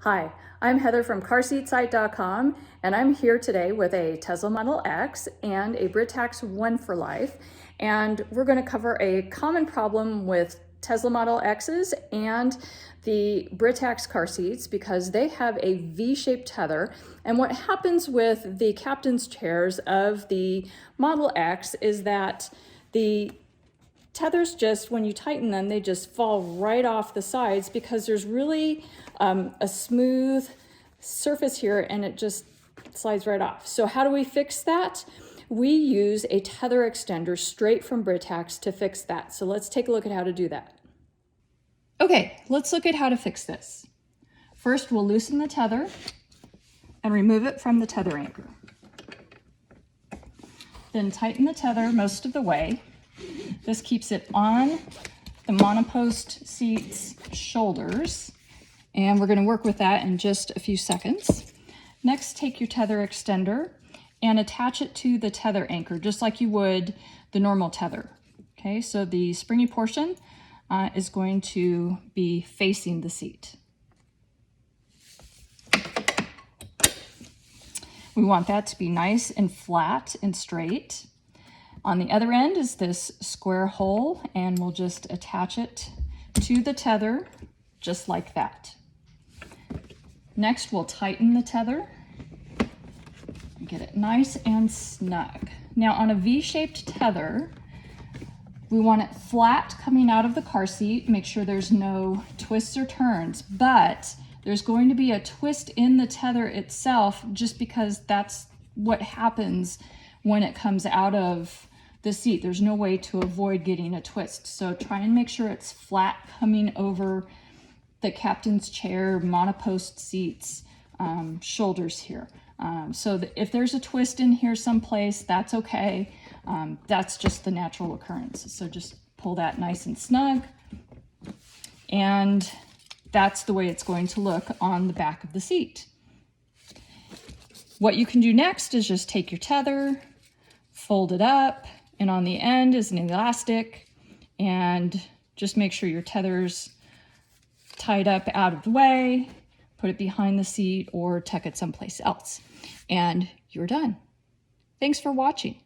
Hi, I'm Heather from CarSeatSite.com, and I'm here today with a Tesla Model X and a Britax One for Life, and we're going to cover a common problem with Tesla Model X's and the Britax car seats because they have a V-shaped tether, and what happens with the captain's chairs of the Model X is that the tethers just, when you tighten them, they just fall right off the sides because there's really a smooth surface here and it just slides right off. So how do we fix that? We use a tether extender straight from Britax to fix that. So let's take a look at how to do that. Okay, let's look at how to fix this. First, we'll loosen the tether and remove it from the tether anchor. Then tighten the tether most of the way. This keeps it on the monopost seat's shoulders, and we're going to work with that in just a few seconds. Next, take your tether extender and attach it to the tether anchor, just like you would the normal tether. Okay, so the springy portion is going to be facing the seat. We want that to be nice and flat and straight. On the other end is this square hole, and we'll just attach it to the tether just like that. Next, we'll tighten the tether and get it nice and snug. Now, on a V-shaped tether, we want it flat coming out of the car seat. Make sure there's no twists or turns, but there's going to be a twist in the tether itself just because that's what happens when it comes out of the seat. There's no way to avoid getting a twist. So try and make sure it's flat coming over the captain's chair, monopost seats, shoulders here. So that if there's a twist in here someplace, that's okay. That's just the natural occurrence. So just pull that nice and snug. And that's the way it's going to look on the back of the seat. What you can do next is just take your tether, fold it up, and on the end is an elastic, and just make sure your tether's tied up out of the way, put it behind the seat or tuck it someplace else, and you're done. Thanks for watching.